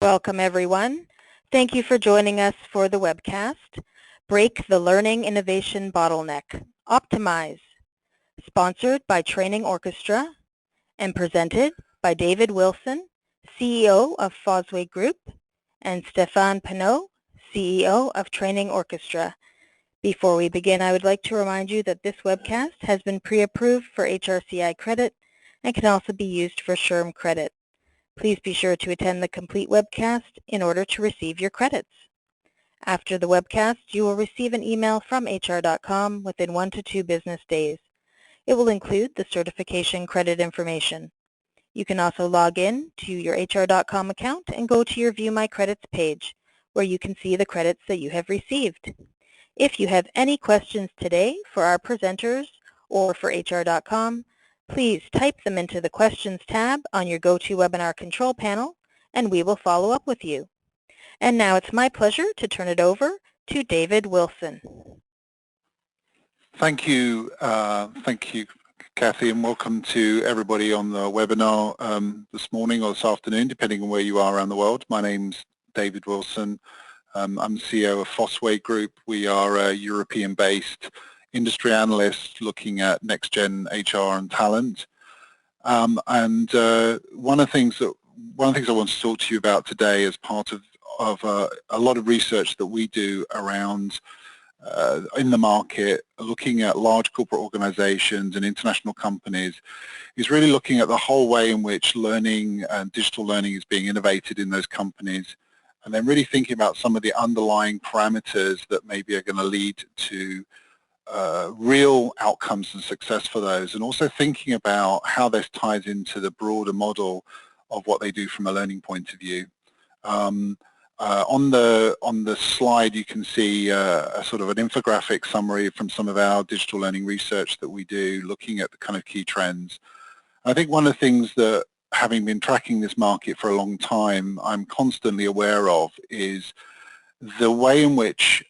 Welcome, everyone. Thank you for joining us for the webcast, Break the Learning Innovation Bottleneck, Optimize, sponsored by Training Orchestra and presented by David Wilson, CEO of Fosway Group, and Stéphane Pinault, CEO of Training Orchestra. Before we begin, I would like to remind you that this webcast has been pre-approved for HRCI credit and can also be used for SHRM credit. Please be sure to attend the complete webcast in order to receive your credits. After the webcast, you will receive an email from hr.com within 1 to 2 business days. It will include the certification credit information. You can also log in to your hr.com account and go to your View My Credits page, where you can see the credits that you have received. If you have any questions today for our presenters or for hr.com, please type them into the Questions tab on your GoToWebinar control panel, and we will follow up with you. And now it's my pleasure to turn it over to David Wilson. Thank you, Kathy, and welcome to everybody on the webinar this morning or this afternoon, depending on where you are around the world. My name's David Wilson. I'm CEO of Fosway Group. We are a European-based industry analyst looking at next-gen HR and talent. One of the things I want to talk to you about today as part of a lot of research that we do around in the market, looking at large corporate organizations and international companies, is really looking at the whole way in which learning and digital learning is being innovated in those companies, and then really thinking about some of the underlying parameters that maybe are going to lead to real outcomes and success for those, and also thinking about how this ties into the broader model of what they do from a learning point of view. On the slide you can see a sort of an infographic summary from some of our digital learning research that we do, looking at the kind of key trends. I think one of the things that, having been tracking this market for a long time, I'm constantly aware of is the way in which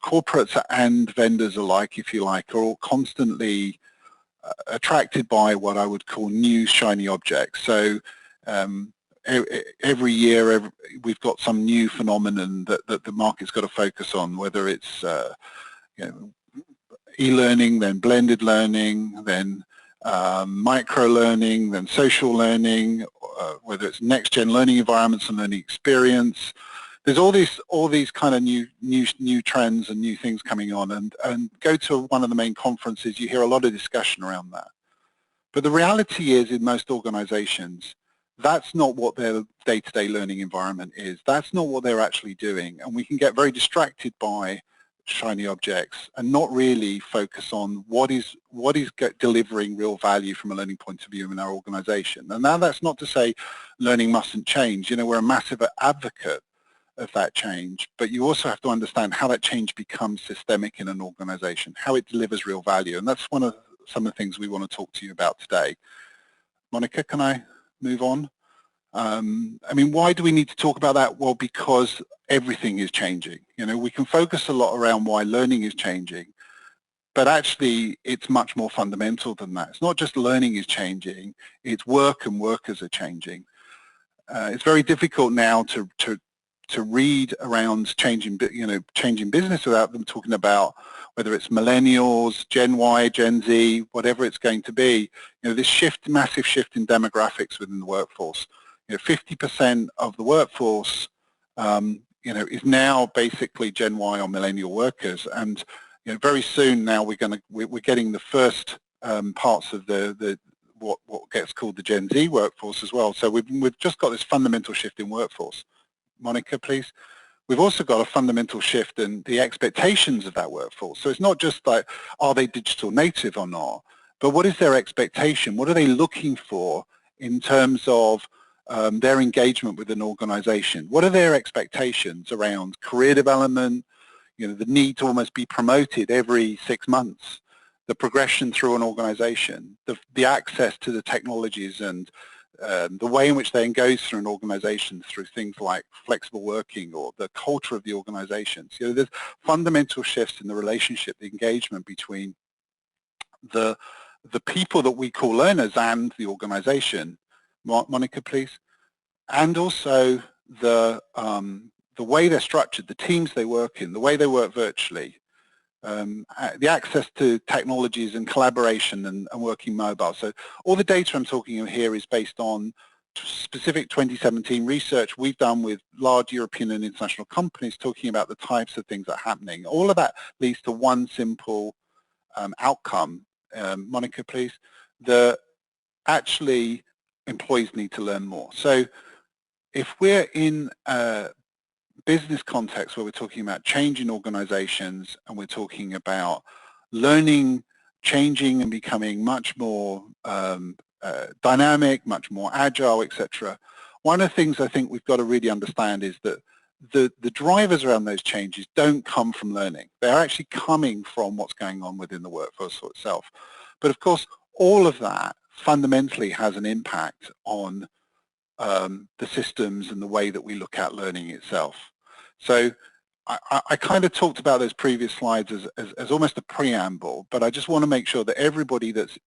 corporates and vendors alike, if you like, are all constantly attracted by what I would call new shiny objects. So every year we've got some new phenomenon that the market's got to focus on, whether it's e-learning, then blended learning, then micro-learning, then social learning, whether it's next-gen learning environments and learning experience. There's all these kind of new trends and new things coming on, and go to one of the main conferences, you hear a lot of discussion around that. But the reality is, in most organizations, that's not what their day-to-day learning environment is. That's not what they're actually doing, and we can get very distracted by shiny objects and not really focus on what is delivering real value from a learning point of view in our organization. And now that's not to say learning mustn't change. You know, we're a massive advocate of that change, but you also have to understand how that change becomes systemic in an organization, how it delivers real value, and that's some of the things we want to talk to you about today. Monica, can I move on? I mean, why do we need to talk about that? Well, because everything is changing. You know, we can focus a lot around why learning is changing, but actually it's much more fundamental than that. It's not just learning is changing, it's work and workers are changing. It's very difficult now to read around changing business without them talking about whether it's millennials, Gen Y, Gen Z, whatever it's going to be. You know, this massive shift in demographics within the workforce. You know, 50% of the workforce, is now basically Gen Y or millennial workers, and very soon now we're getting the first parts of what gets called the Gen Z workforce as well. So we've just got this fundamental shift in workforce. Monica, please. We've also got a fundamental shift in the expectations of that workforce. So it's not just like, are they digital native or not, but what is their expectation? What are they looking for in terms of their engagement with an organization? What are their expectations around career development, the need to almost be promoted every 6 months, the progression through an organization, the access to the technologies and the way in which they engage through an organization through things like flexible working or the culture of the organizations. There's fundamental shifts in the relationship, the engagement between the people that we call learners and the organization. Monica, please. And also the way they're structured, the teams they work in, the way they work virtually, the access to technologies and collaboration and working mobile. So all the data I'm talking about here is based on specific 2017 research we've done with large European and international companies talking about the types of things that are happening. All of that leads to one simple outcome, Monica, please, that actually employees need to learn more. So if we're in a business context where we're talking about changing organizations and we're talking about learning, changing and becoming much more dynamic, much more agile, etc., one of the things I think we've got to really understand is that the drivers around those changes don't come from learning. They're actually coming from what's going on within the workforce itself. But of course, all of that fundamentally has an impact on the systems and the way that we look at learning itself. So I kind of talked about those previous slides as almost a preamble, but I just want to make sure that everybody that's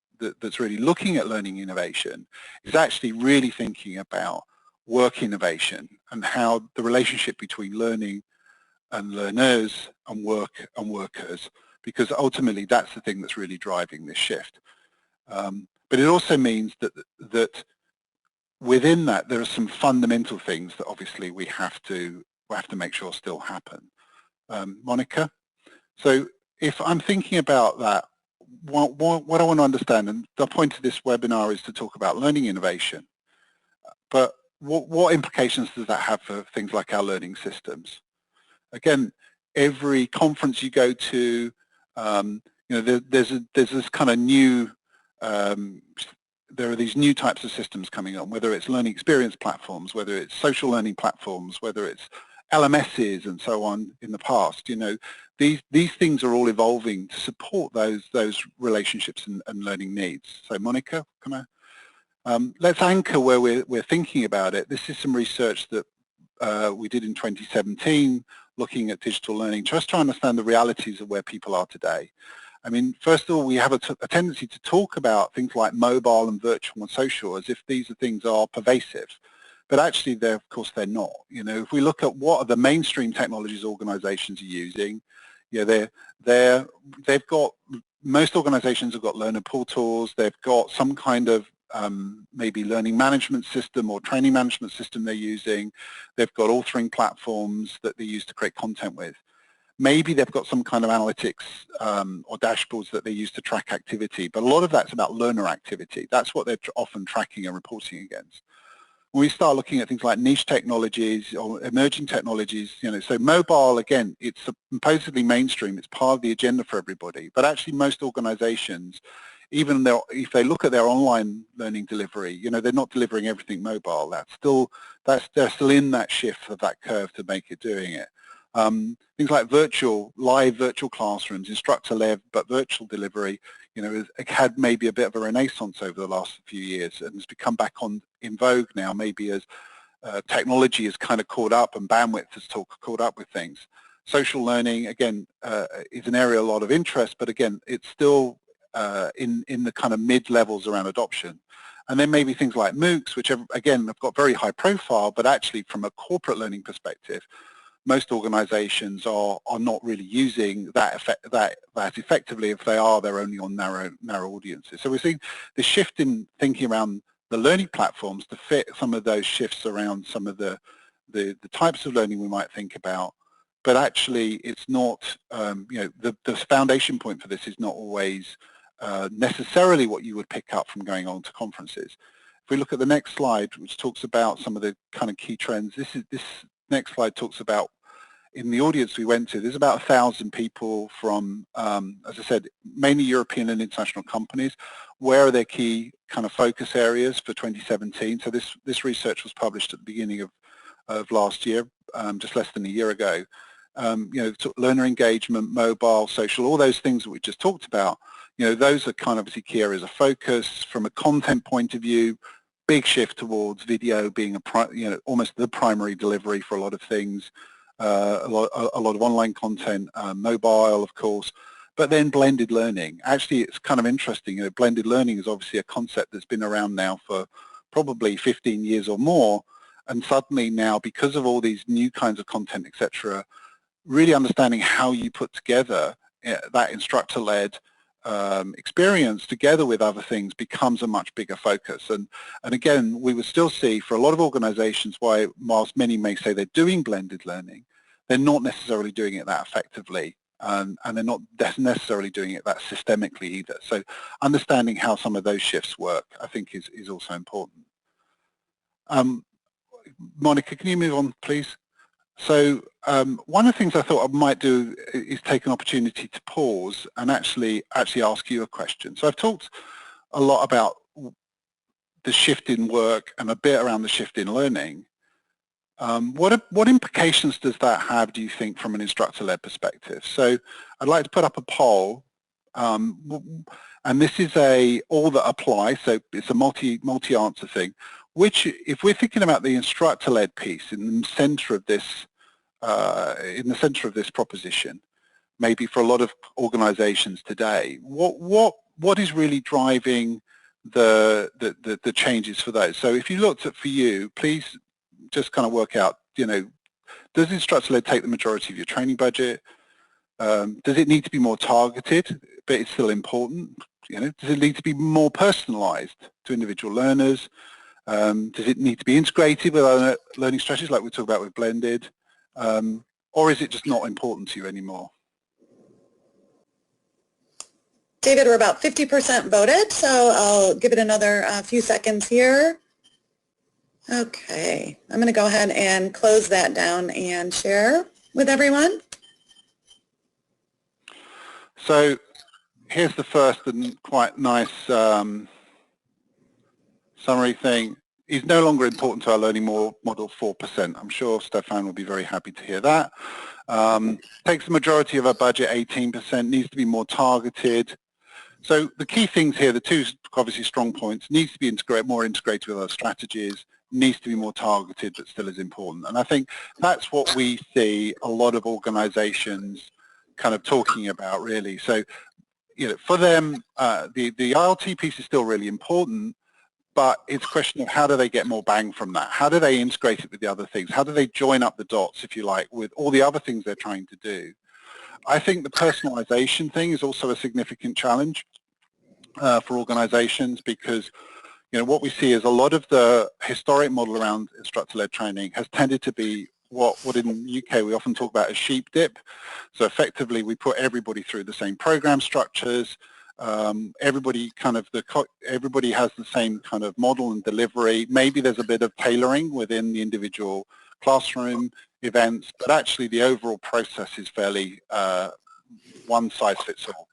really looking at learning innovation is actually really thinking about work innovation and how the relationship between learning and learners and work and workers, because ultimately that's the thing that's really driving this shift. But it also means that within that there are some fundamental things that obviously we have to make sure still happen. Monica? So if I'm thinking about that, what I want to understand, and the point of this webinar is to talk about learning innovation, but what implications does that have for things like our learning systems? Again, every conference you go to, there's this kind of new, there are these new types of systems coming on, whether it's learning experience platforms, whether it's social learning platforms, whether it's LMSs and so on in the past. These things are all evolving to support those relationships and learning needs. So Monica, can I? Let's anchor where we're thinking about it. This is some research that we did in 2017 looking at digital learning, just to understand the realities of where people are today. I mean, first of all, we have a tendency to talk about things like mobile and virtual and social as if these things are pervasive. But actually, of course, they're not. If we look at what are the mainstream technologies organizations are using, they've got, most organizations have got learner portals, they've got some kind of maybe learning management system or training management system they're using, they've got authoring platforms that they use to create content with. Maybe they've got some kind of analytics or dashboards that they use to track activity, but a lot of that's about learner activity. That's what they're often tracking and reporting against. When we start looking at things like niche technologies or emerging technologies, so mobile, again, it's supposedly mainstream, it's part of the agenda for everybody, but actually most organizations, even if they look at their online learning delivery, they're not delivering everything mobile. They're still in that shift of that curve to make it doing it. Things like live virtual classrooms, instructor-led but virtual delivery, has had maybe a bit of a renaissance over the last few years and has become back in vogue now, maybe as technology has kind of caught up and bandwidth has caught up with things. Social learning, again, is an area of a lot of interest, but again, it's still in the kind of mid-levels around adoption. And then maybe things like MOOCs, which again have got very high profile, but actually from a corporate learning perspective, most organizations are not really using that effectively. If they are, they're only on narrow audiences. So we're seeing the shift in thinking around the learning platforms to fit some of those shifts around some of the types of learning we might think about. But actually, it's not, the foundation point for this is not always necessarily what you would pick up from going on to conferences. If we look at the next slide, which talks about some of the kind of key trends, this next slide talks about, in the audience we went to, there's about 1,000 people from, as I said, mainly European and international companies. Where are their key kind of focus areas for 2017? So this research was published at the beginning of last year, just less than a year ago. Learner engagement, mobile, social, all those things that we just talked about, those are kind of obviously key areas of focus. From a content point of view, big shift towards video being almost the primary delivery for a lot of things, a lot of online content, mobile, of course, but then blended learning. Actually, it's kind of interesting. Blended learning is obviously a concept that's been around now for probably 15 years or more, And suddenly now, because of all these new kinds of content, etc., really understanding how you put together that instructor-led experience together with other things becomes a much bigger focus. And again, we would still see for a lot of organizations why, whilst many may say they're doing blended learning, they're not necessarily doing it that effectively. And they're not necessarily doing it that systemically either. So understanding how some of those shifts work, I think, is also important. Monica, can you move on, please? So one of the things I thought I might do is take an opportunity to pause and actually ask you a question. So I've talked a lot about the shift in work and a bit around the shift in learning. What implications does that have, do you think, from an instructor-led perspective? So I'd like to put up a poll, and this is all that apply, so it's a multi-answer thing, which, if we're thinking about the instructor-led piece in the center of this proposition, maybe for a lot of organizations today, what is really driving the changes for those? So if you looked at, for you, please just kind of work out, does instructor-led take the majority of your training budget? Does it need to be more targeted, but it's still important? Does it need to be more personalized to individual learners? Does it need to be integrated with other learning strategies like we talked about with blended? Or is it just not important to you anymore? David, we're about 50% voted, so I'll give it another few seconds here. Okay, I'm going to go ahead and close that down and share with everyone. So here's the first and quite nice summary thing. Is no longer important to our learning model, 4%. I'm sure Stefan will be very happy to hear that. Takes the majority of our budget, 18%, needs to be more targeted. So the key things here, the two obviously strong points, needs to be more integrated with our strategies, needs to be more targeted, but still is important. And I think that's what we see a lot of organizations kind of talking about, really. So, for them, the ILT piece is still really important, but it's a question of how do they get more bang from that? How do they integrate it with the other things? How do they join up the dots, if you like, with all the other things they're trying to do? I think the personalization thing is also a significant challenge for organizations, because what we see is a lot of the historic model around instructor-led training has tended to be what in the UK we often talk about as sheep dip. So effectively we put everybody through the same program structures. Everybody has the same kind of model and delivery. Maybe there's a bit of tailoring within the individual classroom events, but actually the overall process is fairly one size fits all.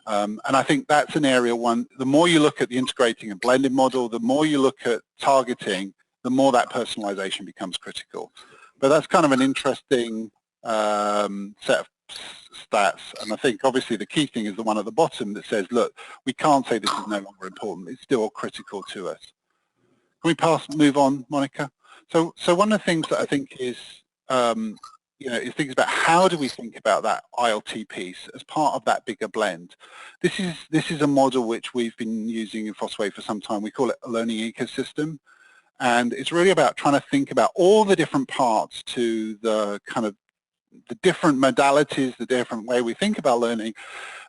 And I think that's an area the more you look at the integrating and blended model, the more you look at targeting, the more that personalization becomes critical. But that's kind of an interesting set of stats. And I think obviously the key thing is the one at the bottom that says, look, we can't say this is no longer important. It's still critical to us. Can we move on, Monica? So one of the things that I think is, is things about how do we think about that ILT piece as part of that bigger blend. This is a model which we've been using in Fosway for some time. We call it a learning ecosystem. And it's really about trying to think about all the different parts to the kind of the different modalities, the different way we think about learning,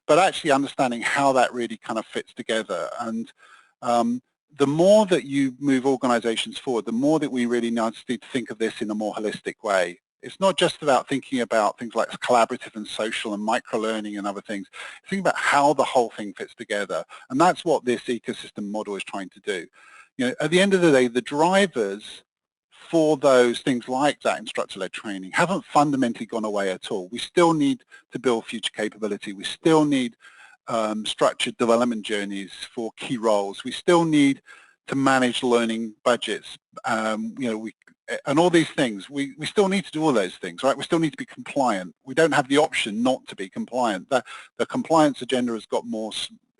but actually understanding how that really kind of fits together. And the more that you move organizations forward, the more that we really need to think of this in a more holistic way. It's not just about thinking about things like collaborative and social and micro-learning and other things. Think about how the whole thing fits together. And that's what this ecosystem model is trying to do. At the end of the day, the drivers for those things like that instructor-led training haven't fundamentally gone away at all. We still need to build future capability. We still need structured development journeys for key roles. We still need to manage learning budgets. And all these things, we still need to do all those things, right? We still need to be compliant. We don't have the option not to be compliant. The compliance agenda has got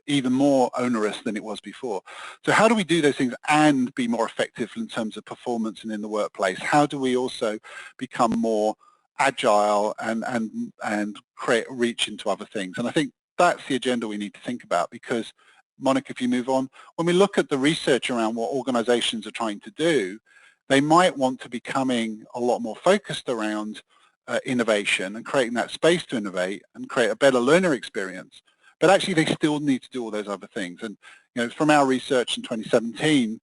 even more onerous than it was before. So how do we do those things and be more effective in terms of performance and in the workplace? How do we also become more agile and create reach into other things? And I think that's the agenda we need to think about, because, Monica, if you move on, when we look at the research around what organizations are trying to do, they might want to be becoming a lot more focused around innovation and creating that space to innovate and create a better learner experience. But actually, they still need to do all those other things. And from our research in 2017,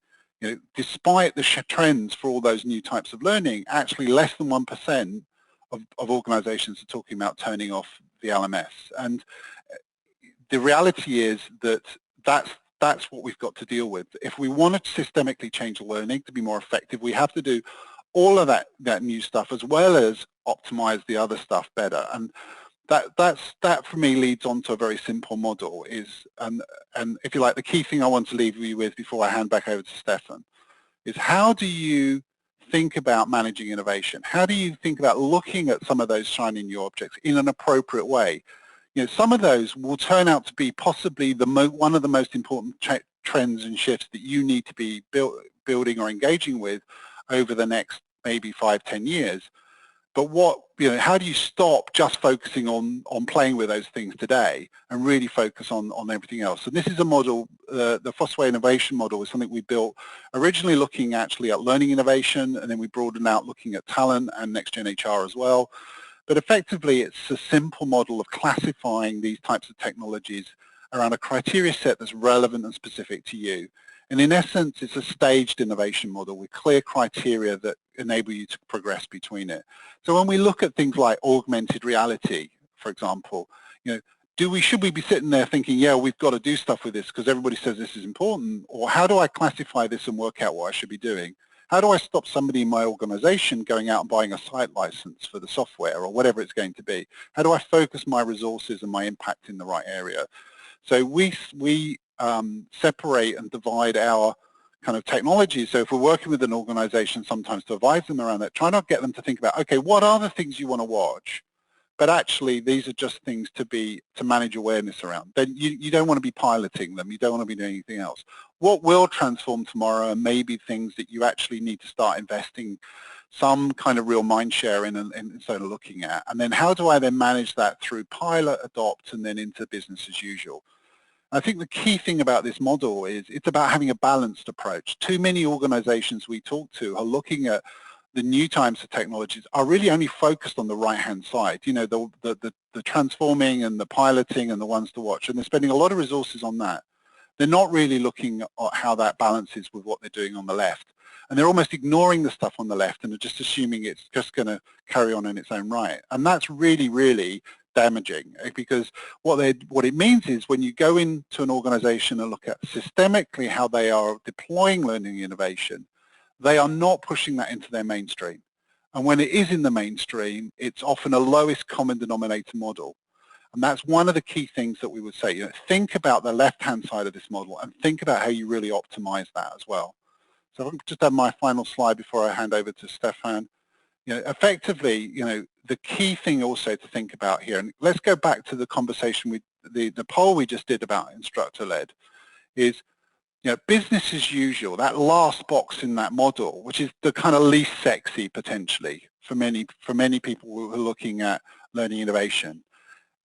despite the trends for all those new types of learning, actually less than 1% of organizations are talking about turning off the LMS. And the reality is that that's what we've got to deal with. If we want to systemically change learning to be more effective, we have to do all of that new stuff as well as optimize the other stuff better. And that for me leads on to a very simple model and if you like, the key thing I want to leave you with before I hand back over to Stefan is how do you think about managing innovation? How do you think about looking at some of those shiny new objects in an appropriate way? Some of those will turn out to be possibly one of the most important trends and shifts that you need to be building or engaging with over the next maybe 5-10 years. But how do you stop just focusing on playing with those things today and really focus on everything else? And this is a model, the Fossway Innovation Model is something we built originally looking actually at learning innovation, and then we broadened out looking at talent and next-gen HR as well. But effectively, it's a simple model of classifying these types of technologies around a criteria set that's relevant and specific to you. And in essence, it's a staged innovation model with clear criteria that enable you to progress between it. So when we look at things like augmented reality, for example, should we be sitting there thinking, yeah, we've got to do stuff with this because everybody says this is important, or how do I classify this and work out what I should be doing? How do I stop somebody in my organization going out and buying a site license for the software or whatever it's going to be? How do I focus my resources and my impact in the right area? So we separate and divide our kind of technology. So if we're working with an organization sometimes to advise them around that, try not to get them to think about, okay, what are the things you want to watch? But actually, these are just things to manage awareness around. Then you don't want to be piloting them. You don't want to be doing anything else. What will transform tomorrow are maybe things that you actually need to start investing some kind of real mind share in and sort of looking at. And then how do I then manage that through pilot, adopt, and then into business as usual? I think the key thing about this model is it's about having a balanced approach. Too many organizations we talk to are looking at the new types of technologies are really only focused on the right-hand side, the transforming and the piloting and the ones to watch, and they're spending a lot of resources on that. They're not really looking at how that balances with what they're doing on the left. And they're almost ignoring the stuff on the left and they're just assuming it's just going to carry on in its own right. And that's really, really damaging, because what it means is when you go into an organization and look at systemically how they are deploying learning innovation, they are not pushing that into their mainstream. And when it is in the mainstream, it's often a lowest common denominator model. And that's one of the key things that we would say. Think about the left-hand side of this model and think about how you really optimize that as well. So I'll just have my final slide before I hand over to Stefan. Effectively, the key thing also to think about here, and let's go back to the conversation with the poll we just did about instructor-led, is business as usual, that last box in that model, which is the kind of least sexy potentially for many people who are looking at learning innovation,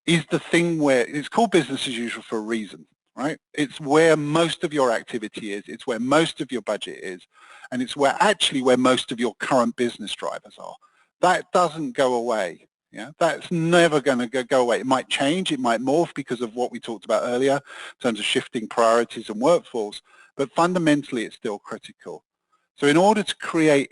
is the thing where it's called business as usual for a reason, right? It's where most of your activity is, it's where most of your budget is, and it's where most of your current business drivers are. That doesn't go away. Yeah, that's never going to go away. It might change, it might morph because of what we talked about earlier in terms of shifting priorities and workforce, but fundamentally it's still critical. So in order to create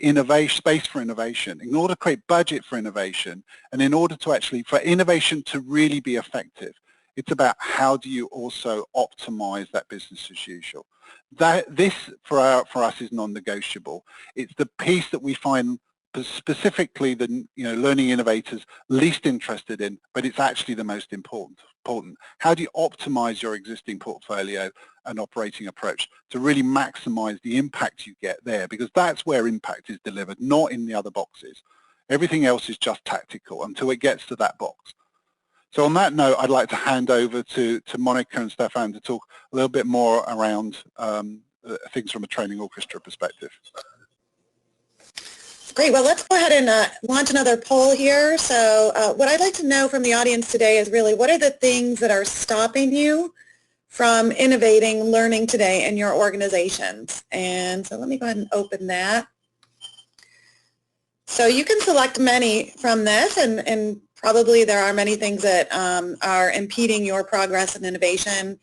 space for innovation, in order to create budget for innovation, and in order to for innovation to really be effective, it's about how do you also optimize that business as usual. This for us is non-negotiable. It's the piece that we find specifically the learning innovators least interested in, but it's actually the most important. How do you optimize your existing portfolio and operating approach to really maximize the impact you get there? Because that's where impact is delivered, not in the other boxes. Everything else is just tactical until it gets to that box. So on that note, I'd like to hand over to Monica and Stefan to talk a little bit more around things from a training orchestra perspective. Great. Well, let's go ahead and launch another poll here. So what I'd like to know from the audience today is really what are the things that are stopping you from innovating learning today in your organizations? And so let me go ahead and open that. So you can select many from this, and probably there are many things that are impeding your progress and innovation.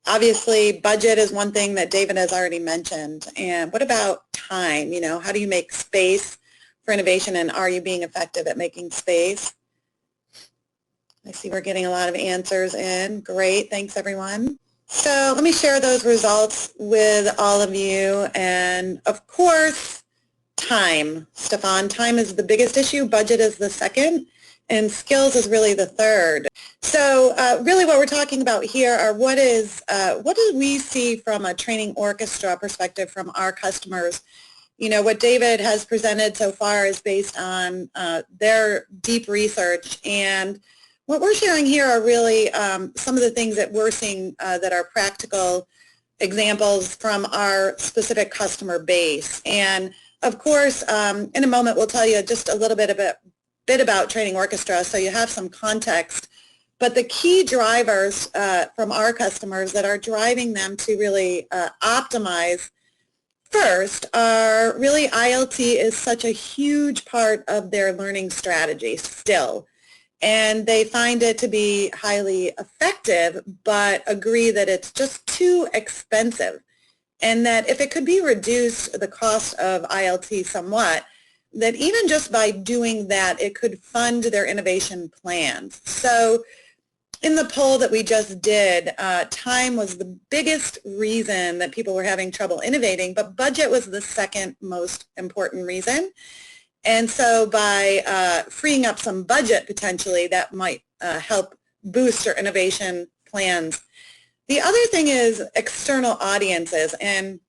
Obviously, budget is one thing that David has already mentioned. And what about time? You know, how do you make space for innovation, and are you being effective at making space? I see we're getting a lot of answers in. Great. Thanks, everyone. So let me share those results with all of you. And of course, time. Stefan, time is the biggest issue. Budget is the second. And skills is really the third. So really what we're talking about here are what do we see from a training orchestra perspective from our customers. You know, what David has presented so far is based on their deep research, and what we're sharing here are really some of the things that we're seeing that are practical examples from our specific customer base. And of course, in a moment we'll tell you just a little bit about Training Orchestra so you have some context. But the key drivers from our customers that are driving them to really optimize first are really ILT is such a huge part of their learning strategy still. And they find it to be highly effective, but agree that it's just too expensive. And that if it could be reduced, the cost of ILT somewhat, that even just by doing that, it could fund their innovation plans. So in the poll that we just did, time was the biggest reason that people were having trouble innovating, but budget was the second most important reason. And so by freeing up some budget potentially, that might help boost their innovation plans. The other thing is external audiences. And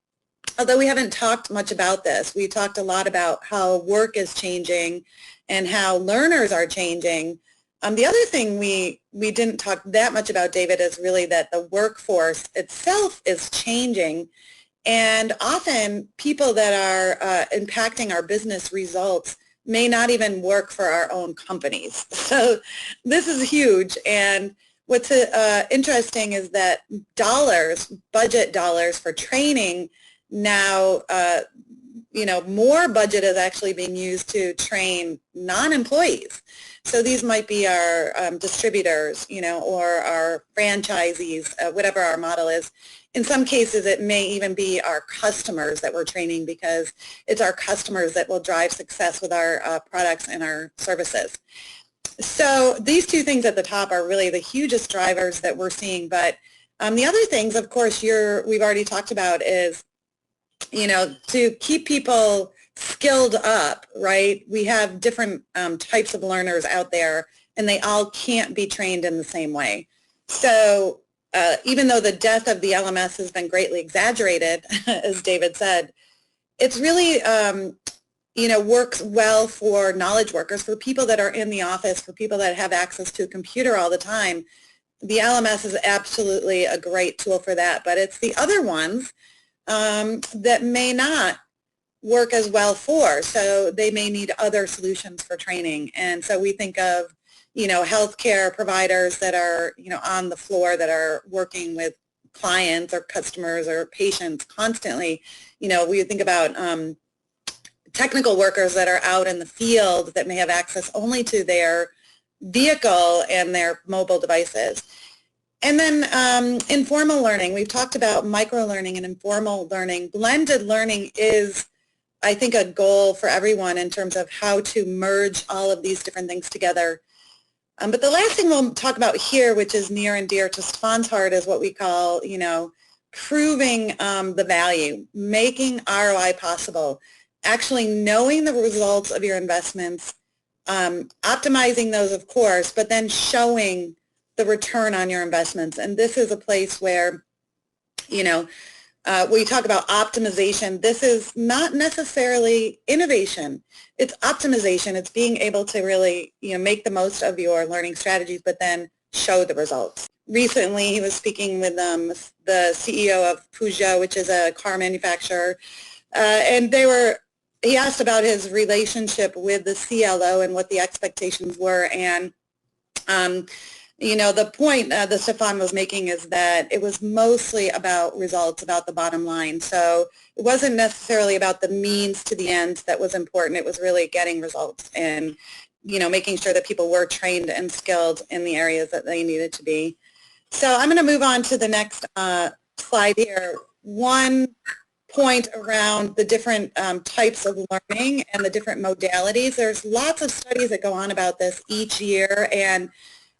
although we haven't talked much about this, we talked a lot about how work is changing and how learners are changing. The other thing we didn't talk that much about, David, is really that the workforce itself is changing. And often people that are impacting our business results may not even work for our own companies. So this is huge. And what's interesting is that budget dollars for training now, more budget is actually being used to train non-employees. So these might be our distributors, or our franchisees, whatever our model is. In some cases, it may even be our customers that we're training because it's our customers that will drive success with our products and our services. So these two things at the top are really the hugest drivers that we're seeing. But the other things, of course, we've already talked about is, to keep people skilled up, right? We have different types of learners out there, and they all can't be trained in the same way. So even though the death of the LMS has been greatly exaggerated, as David said, it's really, works well for knowledge workers, for people that are in the office, for people that have access to a computer all the time. The LMS is absolutely a great tool for that, but it's the other ones that may not work as well for, so they may need other solutions for training. And so we think of healthcare providers that are, on the floor, that are working with clients or customers or patients constantly. We think about technical workers that are out in the field that may have access only to their vehicle and their mobile devices. And then informal learning. We've talked about micro-learning and informal learning. Blended learning is, I think, a goal for everyone in terms of how to merge all of these different things together. But the last thing we'll talk about here, which is near and dear to Stefan's heart, is what we call, proving the value, making ROI possible, actually knowing the results of your investments, optimizing those, of course, but then showing the return on your investments. And this is a place where, we talk about optimization. This is not necessarily innovation. It's optimization. It's being able to really, make the most of your learning strategies, but then show the results. Recently, he was speaking with the CEO of Peugeot, which is a car manufacturer, and he asked about his relationship with the CLO and what the expectations were. And You know, the point that Stefan was making is that it was mostly about results, about the bottom line. So it wasn't necessarily about the means to the end that was important. It was really getting results and, you know, making sure that people were trained and skilled in the areas that they needed to be. So I'm going to move on to the next slide here. One point around the different types of learning and the different modalities. There's lots of studies that go on about this each year, and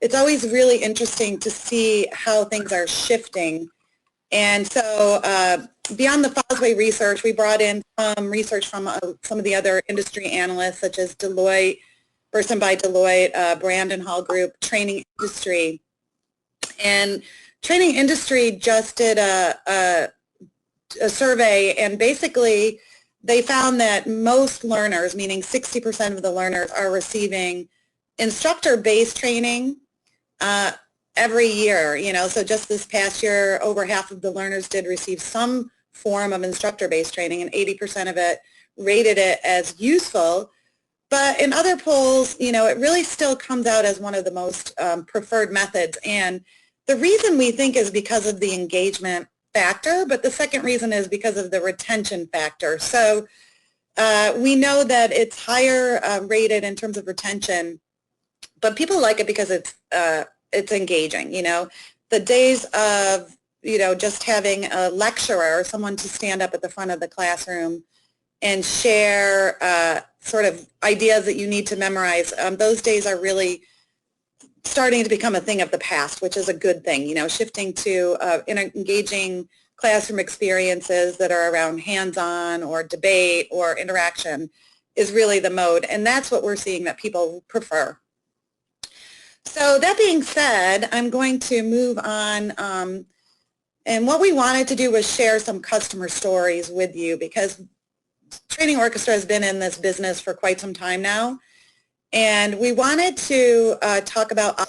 it's always really interesting to see how things are shifting. And so beyond the Fosway research, we brought in some research from some of the other industry analysts, such as Deloitte, Burson by Deloitte, Brandon Hall Group, Training Industry. And Training Industry just did a survey, and basically they found that most learners, meaning 60% of the learners, are receiving instructor-based training every year. You know, so just this past year, over half of the learners did receive some form of instructor-based training, and 80% of it rated it as useful. But in other polls, you know, it really still comes out as one of the most preferred methods. And the reason we think is because of the engagement factor, but the second reason is because of the retention factor. So we know that it's higher rated in terms of retention, but people like it because it's engaging. You know, the days of, you know, just having a lecturer or someone to stand up at the front of the classroom and share sort of ideas that you need to memorize, those days are really starting to become a thing of the past, which is a good thing. You know, shifting to engaging classroom experiences that are around hands-on or debate or interaction is really the mode, and that's what we're seeing that people prefer. So that being said, I'm going to move on, and what we wanted to do was share some customer stories with you, because Training Orchestra has been in this business for quite some time now, and we wanted to talk about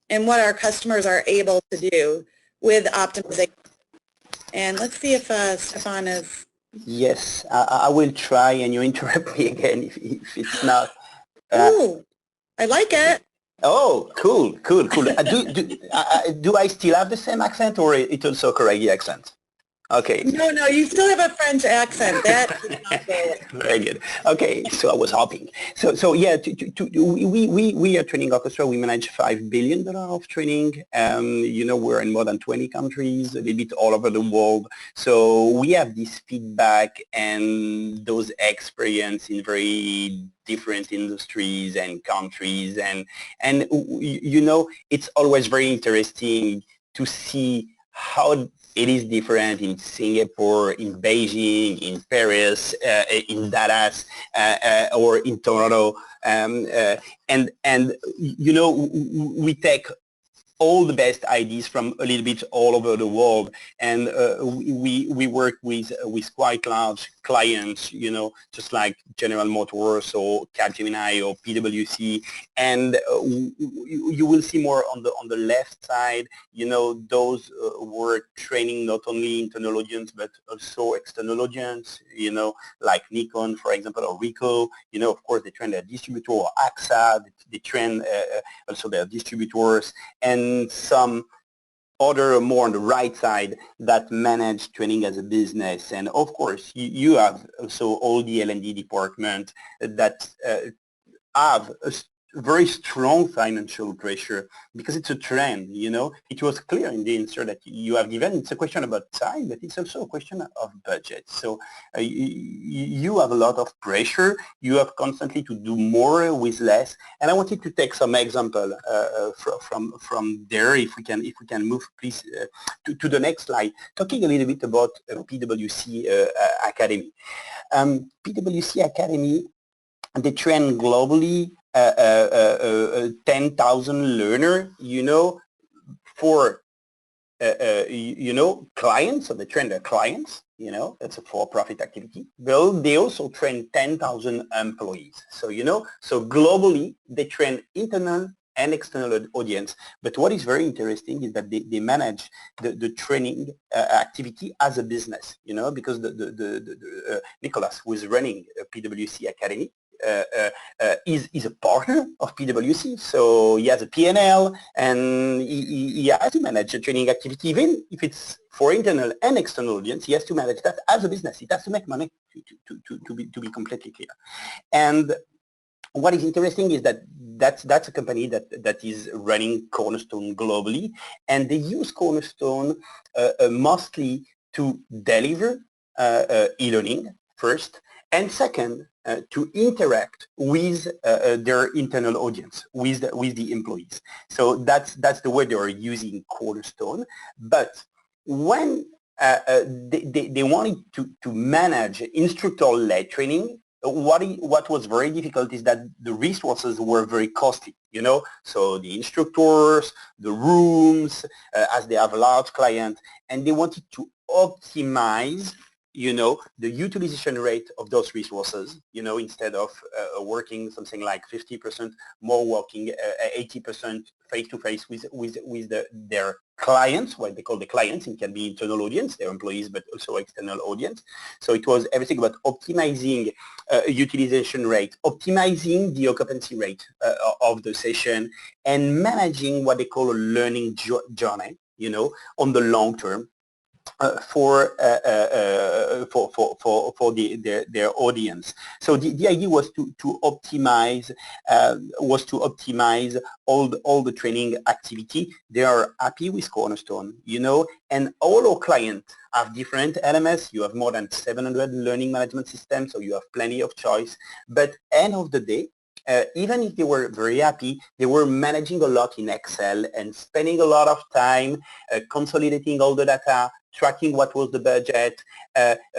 and what our customers are able to do with optimization. And let's see if Stefan is... Yes, I will try, and you interrupt me again if it's not. Ooh, I like it. Oh, cool. Do I still have the same accent, or it also correct the accent? Okay. No, you still have a French accent. That is not good. Very good. Okay, so I was hoping. So yeah, we are Training Orchestra. We manage $5 billion of training. You know, we're in more than 20 countries, a little bit all over the world. So we have this feedback and those experience in very different industries and countries, and you know, it's always very interesting to see how it is different in Singapore, in Beijing, in Paris, in Dallas, or in Toronto, and you know, we take all the best ideas from a little bit all over the world, and we work with quite large clients, you know, just like General Motors or Capgemini or PwC, and you will see more on the left side, you know, those were training not only internal audience but also external audience, you know, like Nikon, for example, or Ricoh. You know, of course, they train their distributor, or AXA, they train also their distributors, and some other more on the right side that manage training as a business. And of course, you have also all the L&D department that have a very strong financial pressure because it's a trend, you know. It was clear in the answer that you have given. It's a question about time, but it's also a question of budget. So you have a lot of pressure. You have constantly to do more with less. And I wanted to take some example from there. If we can move, please, to the next slide, talking a little bit about PwC Academy. PwC Academy, they train globally 10,000 learner, you know, for you know, clients. So they train their clients, you know, it's a for-profit activity. They also train 10,000 employees. So, you know, so globally they train internal and external audience. But what is very interesting is that they manage the training activity as a business, you know, because Nicholas, who is running PwC Academy, is a partner of PwC, so he has a P&L and he has to manage the training activity, even if it's for internal and external audience. He has to manage that as a business. It has to make money to be completely clear. And what is interesting is that that's a company that is running Cornerstone globally, and they use Cornerstone mostly to deliver e-learning first, and second, to interact with their internal audience, with the employees. So that's the way they are using Cornerstone. But when they wanted to manage instructor-led training, what was very difficult is that the resources were very costly, you know, so the instructors, the rooms, as they have a large client, and they wanted to optimize, you know, the utilization rate of those resources, you know, instead of working something like 50%, more working 80% face-to-face with their clients, what they call the clients. It can be internal audience, their employees, but also external audience. So it was everything about optimizing utilization rate, optimizing the occupancy rate of the session, and managing what they call a learning journey, you know, on the long term. For their audience. So the idea was to optimize all the training activity. They are happy with Cornerstone, you know, and all our clients have different LMS. You have more than 700 learning management systems, so you have plenty of choice. But end of the day, even if they were very happy, they were managing a lot in Excel and spending a lot of time consolidating all the data, tracking what was the budget,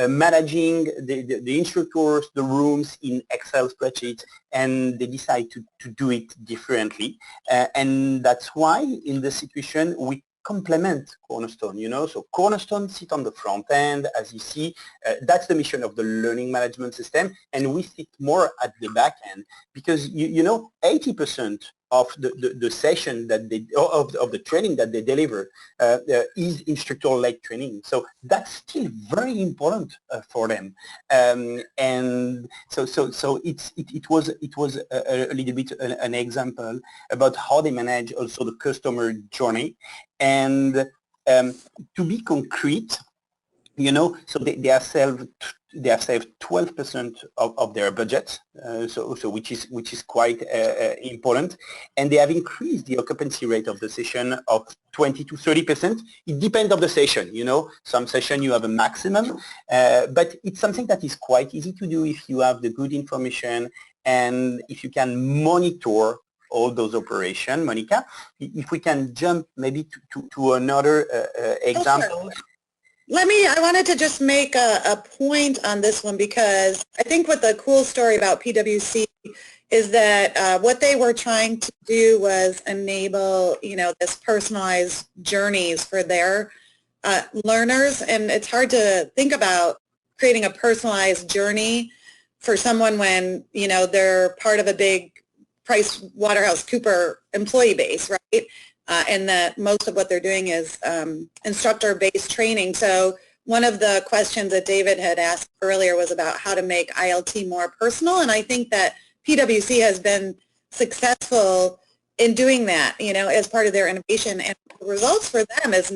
managing the instructors, the rooms in Excel spreadsheets, and they decide to do it differently. And that's why in this situation we complement Cornerstone, you know. So Cornerstone sit on the front end, as you see. That's the mission of the learning management system, and we sit more at the back end, because you know, 80% of the session that they, of the training that they deliver is instructor-led training. So that's still very important for them. And so it was a little bit an example about how they manage also the customer journey. And to be concrete, you know, so they have saved 12% of their budget, so which is quite important, and they have increased the occupancy rate of the session of 20 to 30%. It depends on the session, you know. Some session you have a maximum, but it's something that is quite easy to do if you have the good information and if you can monitor all those operations. Monica, if we can jump maybe to another example. Sure. I wanted to just make a point on this one, because I think what the cool story about PwC is that what they were trying to do was enable, you know, this personalized journeys for their learners. And it's hard to think about creating a personalized journey for someone when, you know, they're part of a big PricewaterhouseCoopers employee base, right? And that most of what they're doing is instructor-based training. So one of the questions that David had asked earlier was about how to make ILT more personal, and I think that PwC has been successful in doing that, you know, as part of their innovation, and the results for them is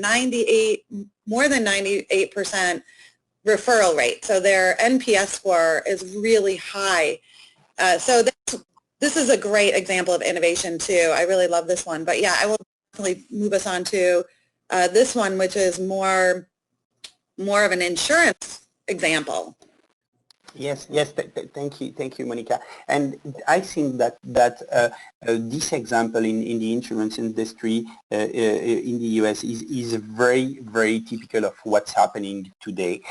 more than 98% referral rate. So their NPS score is really high. So this is a great example of innovation too. I really love this one, but yeah, I will definitely move us on to this one, which is more of an insurance example. Yes, thank you, Monica. And I think that this example in the insurance industry in the US is very, very typical of what's happening today.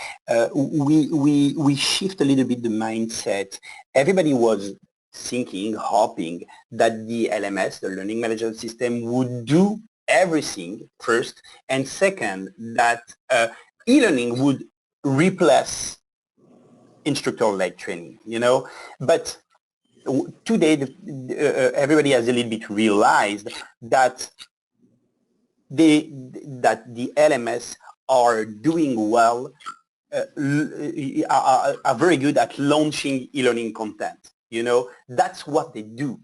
We shift a little bit the mindset. Everybody was thinking, hoping that the LMS, the learning management system, would do everything first, and second, that e-learning would replace instructor-led training, you know. But today, everybody has a little bit realized that the LMS are doing well, are very good at launching e-learning content, That's what they do,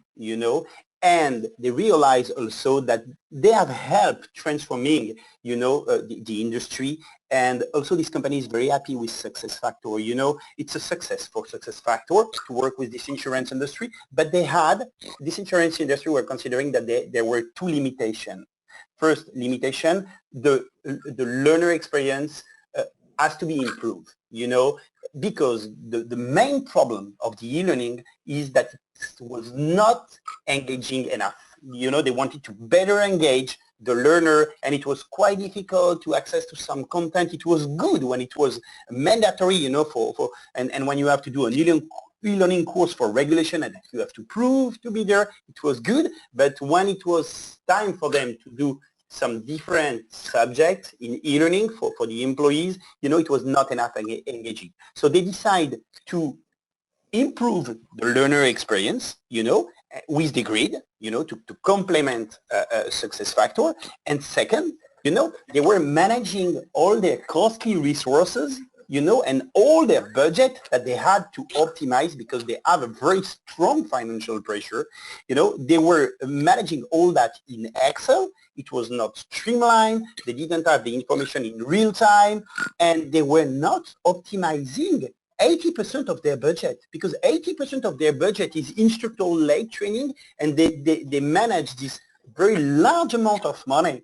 and they realize also that they have helped transforming, the industry, and also this company is very happy with SuccessFactors. It's a success for SuccessFactors to work with this insurance industry, but this insurance industry were considering that there were two limitations. First limitation, the learner experience has to be improved, because the main problem of the e-learning is that it was not engaging enough. They wanted to better engage the learner, and it was quite difficult to access to some content. It was good when it was mandatory, and when you have to do an e-learning course for regulation and you have to prove to be there, it was good. But when it was time for them to do some different subjects in e-learning for the employees, it was not enough engaging. So they decide to improve the learner experience, with the grid, to complement SuccessFactors. And second, they were managing all their costly resources, and all their budget that they had to optimize because they have a very strong financial pressure. They were managing all that in Excel. It was not streamlined. They didn't have the information in real time, and they were not optimizing 80% of their budget, because 80% of their budget is instructor-led training, and they manage this very large amount of money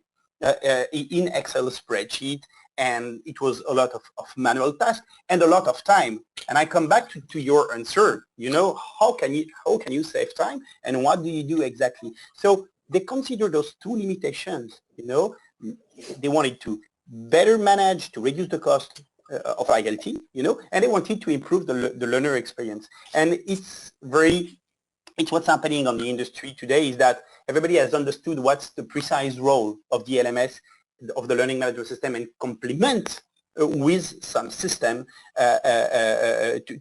in Excel spreadsheet, and it was a lot of manual tasks and a lot of time. And I come back to your answer, how can you save time, and what do you do exactly? So they consider those two limitations, they wanted to better manage, to reduce the cost of ILT, and they wanted to improve the learner experience. And it's what's happening on the industry today is that everybody has understood what's the precise role of the LMS, of the learning management system, and complement with some system, to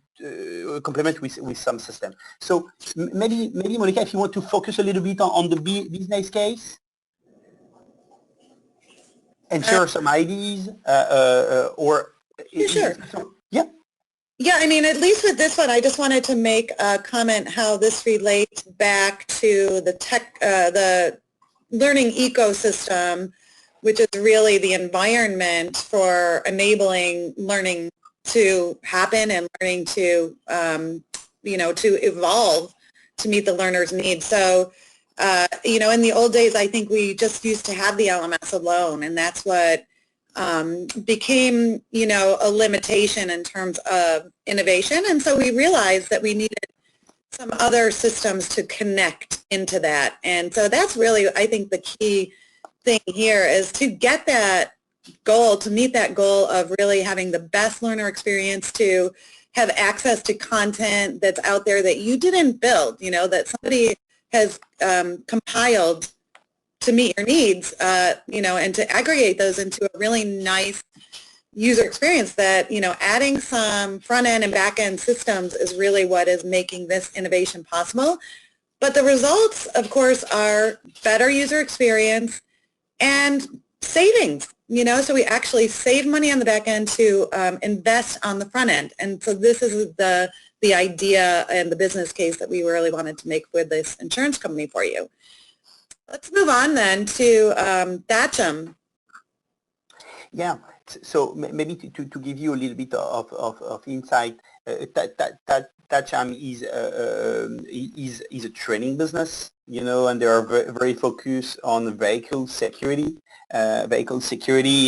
complement with some system. So maybe Monica, if you want to focus a little bit on the business case and share some ideas, or Sure. Yeah. Yeah, I mean, at least with this one, I just wanted to make a comment how this relates back to the learning ecosystem, which is really the environment for enabling learning to happen and learning to, to evolve to meet the learner's needs. So, in the old days, I think we just used to have the LMS alone, and that's what became, a limitation in terms of innovation. And so we realized that we needed some other systems to connect into that. And so that's really, I think, the key thing here is to get that goal, to meet that goal of really having the best learner experience, to have access to content that's out there that you didn't build, that somebody has compiled to meet your needs, and to aggregate those into a really nice user experience that, adding some front-end and back-end systems is really what is making this innovation possible. But the results, of course, are better user experience and savings, so we actually save money on the back end to invest on the front end. And so this is the idea and the business case that we really wanted to make with this insurance company for you. Let's move on then to Thatcham. Yeah, so maybe to give you a little bit of insight, Thatcham is a training business, and they are very focused on vehicle security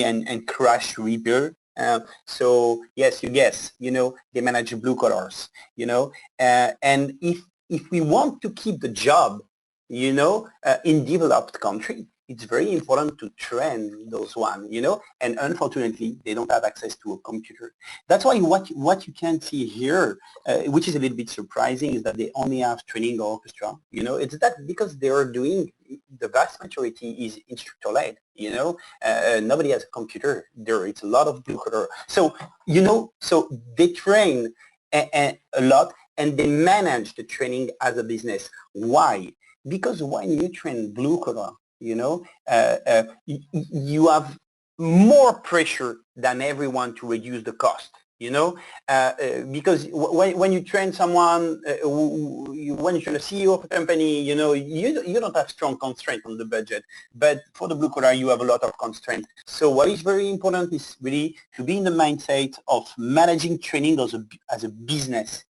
and crash repair. So yes, you guess, they manage blue collars, and if we want to keep the job, in developed country, it's very important to train those ones, and unfortunately, they don't have access to a computer. That's why what you can see here, which is a little bit surprising, is that they only have training orchestra. It's that because they are doing, the vast majority is instructor-led, nobody has a computer there. It's a lot of blue collar. So, so they train a lot, and they manage the training as a business. Why? Because when you train blue collar, you have more pressure than everyone to reduce the cost. because when you train someone, when you train a CEO of a company, you don't have strong constraint on the budget. But for the blue collar, you have a lot of constraints. So what is very important is really to be in the mindset of managing training as a business,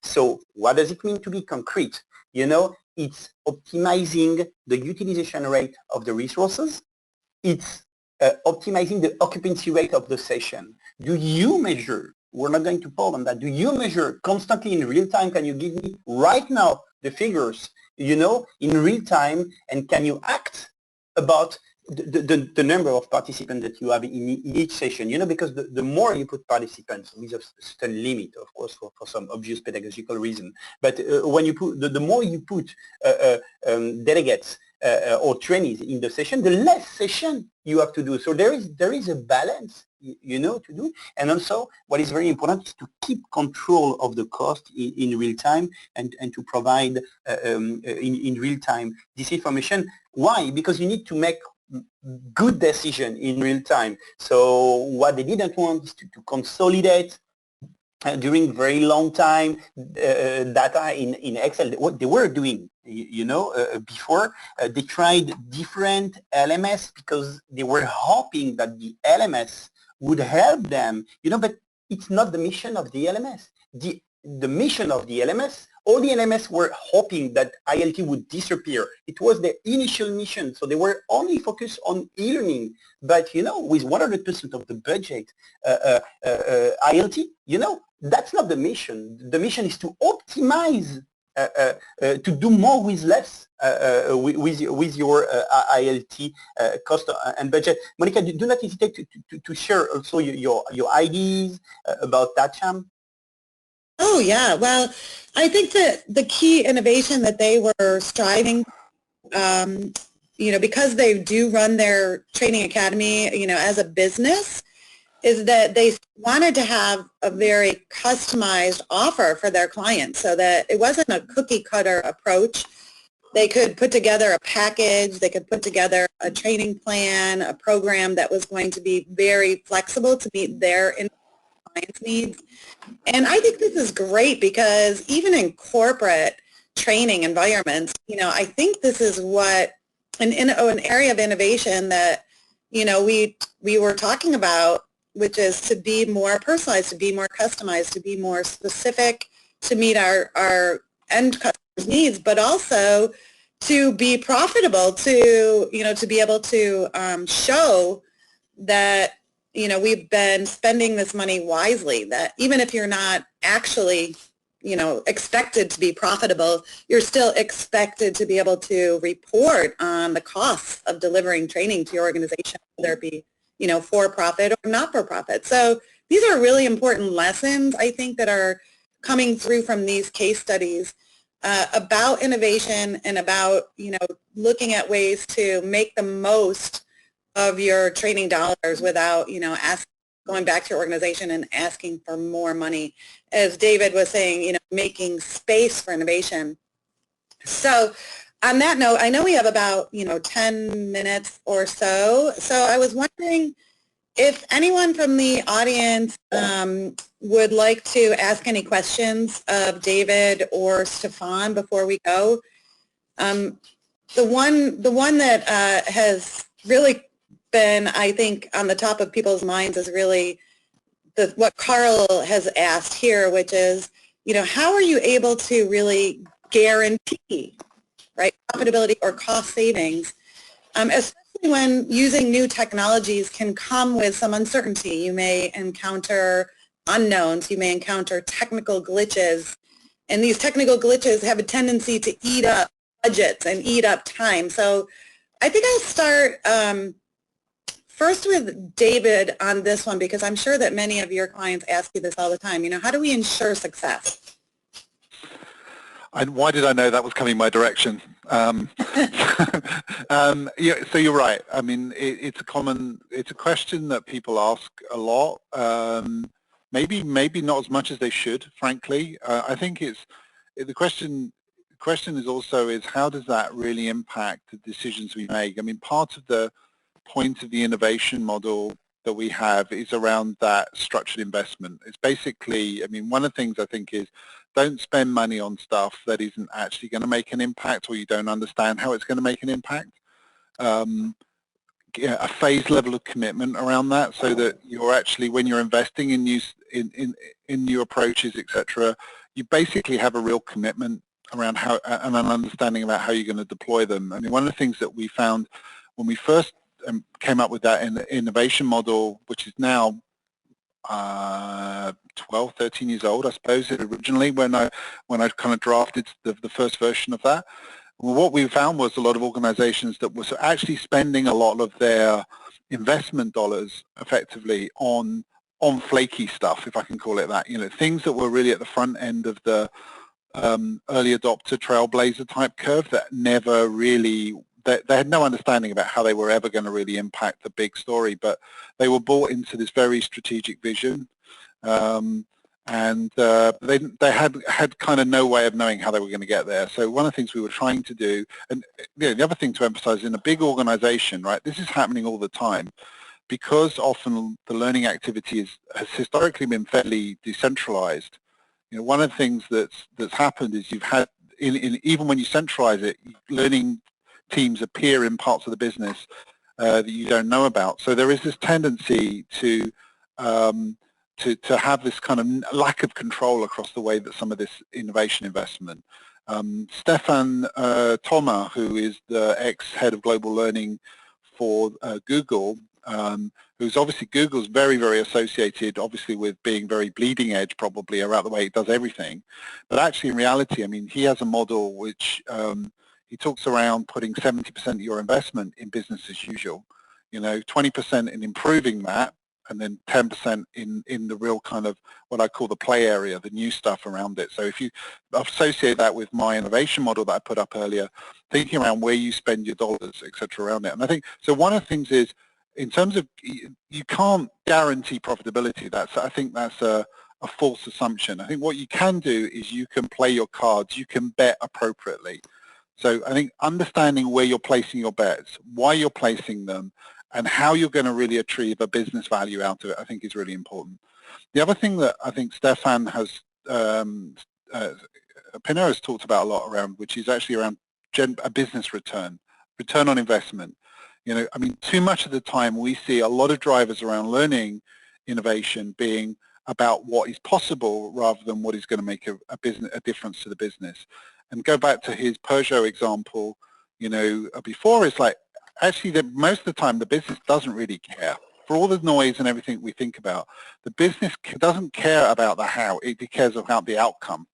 So what does it mean to be concrete? It's optimizing the utilization rate of the resources. It's optimizing the occupancy rate of the session. Do you measure, we're not going to pause on that, do you measure constantly in real time? Can you give me right now the figures, in real time, and can you act about the number of participants that you have in each session, because the more you put participants, with a certain limit, of course, for some obvious pedagogical reason, but when you put, the more you put delegates or trainees in the session, the less session you have to do. So there is a balance, to do. And also, what is very important is to keep control of the cost in real time and to provide in real time this information. Why? Because you need to make good decision in real time. So what they didn't want is to consolidate during very long time data in Excel. What they were doing, before, they tried different LMS because they were hoping that the LMS would help them, but it's not the mission of the LMS. The mission of the LMS, all the LMS were hoping that ILT would disappear. It was their initial mission, so they were only focused on e-learning. But, with 100% of the budget, ILT, that's not the mission. The mission is to optimize, to do more with less with your ILT cost and budget. Monica, do not hesitate to share also your ideas about that, Sham. Oh, yeah. Well, I think that the key innovation that they were striving, because they do run their training academy, as a business, is that they wanted to have a very customized offer for their clients so that it wasn't a cookie cutter approach. They could put together a package, they could put together a training plan, a program that was going to be very flexible to meet their clients' needs. And I think this is great because even in corporate training environments, I think this is what an area of innovation that, we were talking about, which is to be more personalized, to be more customized, to be more specific, to meet our end customers' needs, but also to be profitable, to be able to show that, we've been spending this money wisely, that even if you're not actually, expected to be profitable, you're still expected to be able to report on the costs of delivering training to your organization, whether it be, for-profit or not-for-profit. So these are really important lessons, I think, that are coming through from these case studies about innovation and about, looking at ways to make the most of your training dollars without, going back to your organization and asking for more money. As David was saying, making space for innovation. So on that note, I know we have about, 10 minutes or so. So I was wondering if anyone from the audience would like to ask any questions of David or Stefan before we go. The one that has really been, I think, on the top of people's minds is really what Carl has asked here, which is, how are you able to really guarantee, right, profitability or cost savings, especially when using new technologies can come with some uncertainty. You may encounter unknowns, you may encounter technical glitches, and these technical glitches have a tendency to eat up budgets and eat up time. So I think I'll start first with David on this one, because I'm sure that many of your clients ask you this all the time. How do we ensure success? And why did I know that was coming my direction? Yeah, so you're right. I mean, it's a question that people ask a lot. Maybe not as much as they should, frankly. I think the question is also how does that really impact the decisions we make? I mean, part of the point of the innovation model that we have is around that structured investment. It's basically, I mean, one of the things I think is don't spend money on stuff that isn't actually going to make an impact or you don't understand how it's going to make an impact. A phased level of commitment around that so that you're actually, when you're investing in new approaches, etc., you basically have a real commitment around how and an understanding about how you're going to deploy them. I mean, one of the things that we found when we first came up with that innovation model, which is now 12, 13 years old, I suppose, originally when I kind of drafted the first version of that. Well, what we found was a lot of organizations that were actually spending a lot of their investment dollars effectively on flaky stuff, if I can call it that, you know, things that were really at the front end of the early adopter trailblazer type curve that never really, they had no understanding about how they were ever going to really impact the big story, but they were bought into this very strategic vision. And they had kind of no way of knowing how they were going to get there. So one of the things we were trying to do, and the other thing to emphasize, in a big organization, right, this is happening all the time, because often the learning activity has historically been fairly decentralized. You know, one of the things that's happened is you've had, even when you centralize it, learning teams appear in parts of the business that you don't know about. So there is this tendency to have this kind of lack of control across the way that some of this innovation investment. Stefan Thoma, who is the ex-head of global learning for Google, who's obviously Google's very, very associated, obviously, with being very bleeding edge, probably, around the way it does everything. But actually, in reality, I mean, he has a model which he talks around putting 70% of your investment in business as usual, you know, 20% in improving that, and then 10% in the real kind of what I call the play area, the new stuff around it. So if you associate that with my innovation model that I put up earlier, thinking around where you spend your dollars, et cetera, around it. And I think, so one of the things is, in terms of, you can't guarantee profitability. I think that's a false assumption. I think what you can do is you can play your cards, you can bet appropriately. So I think understanding where you're placing your bets, why you're placing them, and how you're going to really achieve a business value out of it, I think is really important. The other thing that I think Stefan has, Pinot has talked about a lot around, which is actually around a business return on investment. You know, I mean, too much of the time we see a lot of drivers around learning innovation being about what is possible rather than what is going to make a difference to the business. And go back to his Peugeot example, you know, before, it's like, actually, most of the time, the business doesn't really care. For all the noise and everything we think about, the business doesn't care about the how, it cares about the outcome.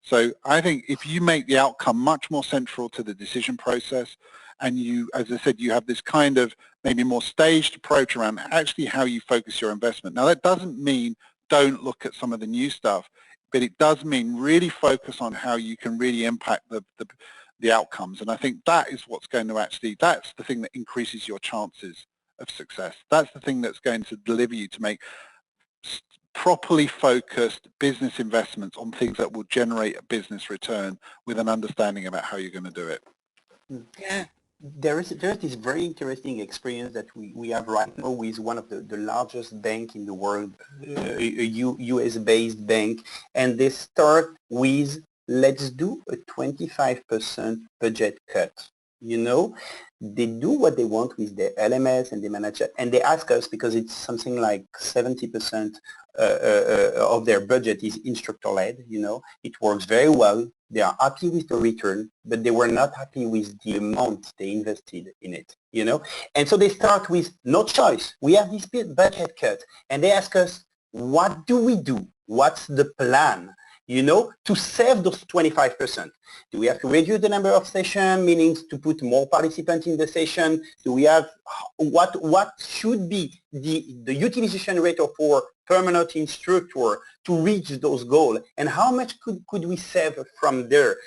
So I think if you make the outcome much more central to the decision process, and you, as I said, you have this kind of maybe more staged approach around actually how you focus your investment. Now, that doesn't mean don't look at some of the new stuff, but it does mean really focus on how you can really impact the outcomes. And I think that is what's going to actually, that's the thing that increases your chances of success. That's the thing that's going to deliver you to make properly focused business investments on things that will generate a business return with an understanding about how you're going to do it. Yeah. There's this very interesting experience that we have right now with one of the largest bank in the world, a US-based bank, and they start with, let's do a 25% budget cut. You know, they do what they want with their LMS and they manage it, and they ask us, because it's something like 70% of their budget is instructor-led, you know, it works very well. They are happy with the return, but they were not happy with the amount they invested in it, you know. And so they start with no choice. We have this budget cut, and they ask us, what do we do? What's the plan, you know, to save those 25%? Do we have to reduce the number of sessions, meaning to put more participants in the session? Do we have, what should be the utilization rate of our permanent instructor to reach those goals? And how much could we save from there?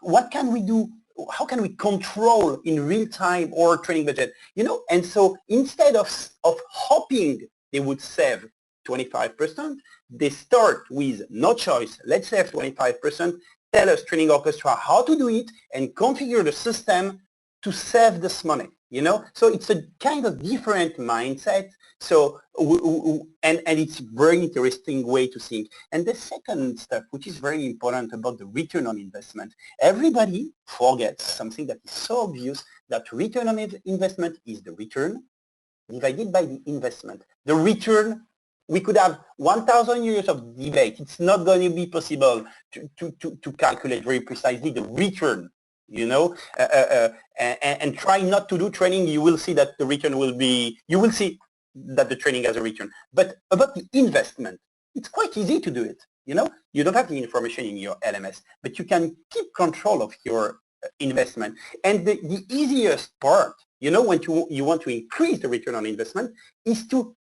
What can we do? How can we control in real time our training budget? You know, and so instead of hoping they would save 25%, they start with no choice. Let's save 25%. Tell us, training orchestra, how to do it and configure the system to save this money. you know? So it's a kind of different mindset. So, and it's very interesting way to think. And the second step, which is very important about the return on investment, everybody forgets something that is so obvious, that return on investment is the return divided by the investment. The return, we could have 1,000 years of debate. It's not going to be possible to calculate very precisely the return, you know, and try not to do training. You will see that the return will be, you will see that the training has a return. But about the investment, it's quite easy to do it. You know, you don't have the information in your LMS, but you can keep control of your investment. And the easiest part, you know, when you want to increase the return on investment, is to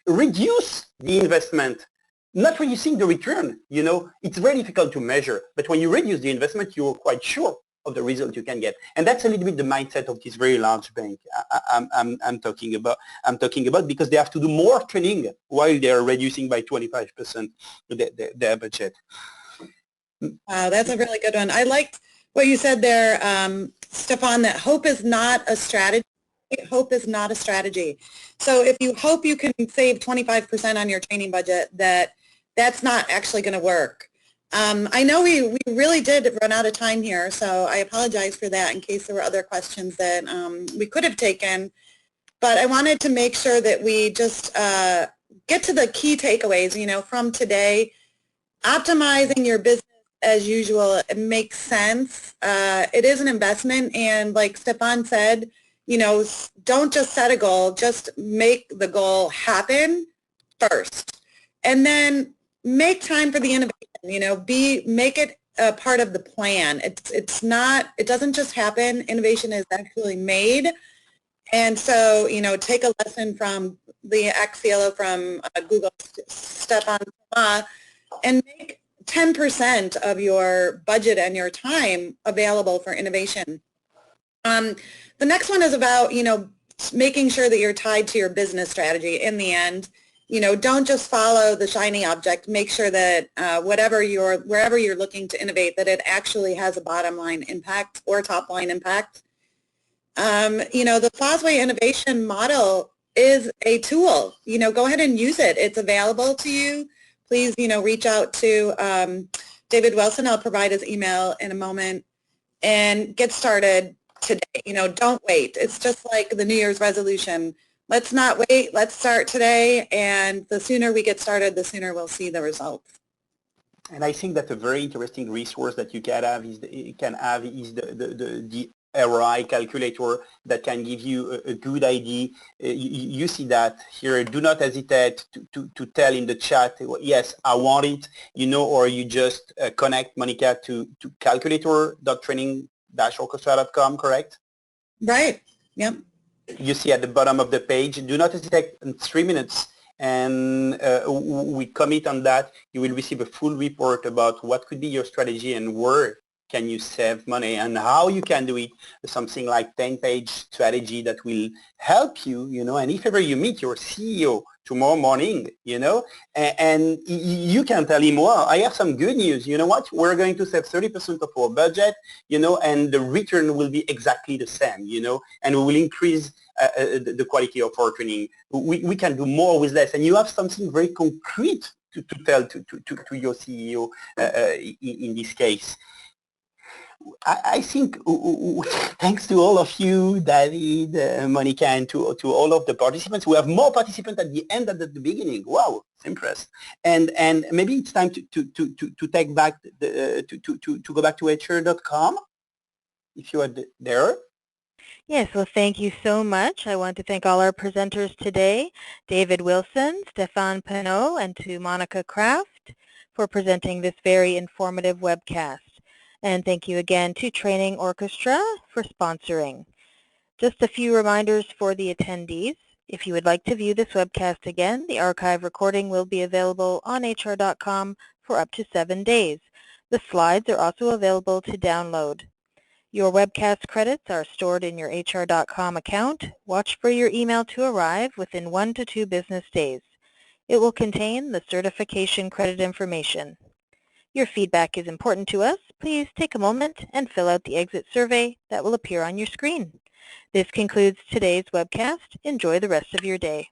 reduce the investment, not reducing the return. You know, it's very difficult to measure, but when you reduce the investment, you're quite sure of the result you can get. And that's a little bit the mindset of this very large bank I'm talking about. Because they have to do more training while they are reducing by 25% their budget. Wow, that's a really good one. I liked what you said there, Stefan, that hope is not a strategy. Hope is not a strategy. So if you hope you can save 25% on your training budget, that's not actually going to work. I know we really did run out of time here, so I apologize for that in case there were other questions that we could have taken. But I wanted to make sure that we just get to the key takeaways, you know, from today. Optimizing your business as usual, it makes sense. It is an investment, and like Stefan said, you know, don't just set a goal, just make the goal happen first. And then make time for the innovation, you know, make it a part of the plan. It's not, it doesn't just happen. Innovation is actually made. And so, you know, take a lesson from the ex-CLO from Google, Stefan, and make 10% of your budget and your time available for innovation. The next one is about, you know, making sure that you're tied to your business strategy in the end. You know, don't just follow the shiny object. Make sure that wherever you're looking to innovate, that it actually has a bottom line impact or top line impact. You know, the Fosway innovation model is a tool. You know, go ahead and use it. It's available to you. Please, you know, reach out to David Wilson. I'll provide his email in a moment, and get started today. You know, don't wait. It's just like the New Year's resolution. Let's not wait. Let's start today, and the sooner we get started, the sooner we'll see the results. And I think that a very interesting resource that you can have is the ROI calculator that can give you a good idea. You see that here. Do not hesitate to tell in the chat, yes, I want it, you know, or you just connect Monica to calculator.training-orchestra.com, correct? Right. Yep. You see at the bottom of the page. Do not hesitate in 3 minutes. And we commit on that. You will receive a full report about what could be your strategy and where can you save money and how you can do it. Something like 10-page strategy that will help you, you know, and if ever you meet your CEO tomorrow morning, you know, and you can tell him, well, I have some good news. You know what? We're going to save 30% of our budget, you know, and the return will be exactly the same, you know, and we will increase the quality of our training. We can do more with less, and you have something very concrete to tell to your CEO in this case. I think thanks to all of you, David, Monica, and to all of the participants. We have more participants at the end than at the beginning. Wow, impressed. And maybe it's time to take back to go back to HR.com if you are there. Yes, well, thank you so much. I want to thank all our presenters today, David Wilson, Stefan Pinot, and to Monica Kraft for presenting this very informative webcast. And thank you again to Training Orchestra for sponsoring. Just a few reminders for the attendees. If you would like to view this webcast again, the archive recording will be available on hr.com for up to 7 days. The slides are also available to download. Your webcast credits are stored in your hr.com account. Watch for your email to arrive within 1 to 2 business days. It will contain the certification credit information. Your feedback is important to us. Please take a moment and fill out the exit survey that will appear on your screen. This concludes today's webcast. Enjoy the rest of your day.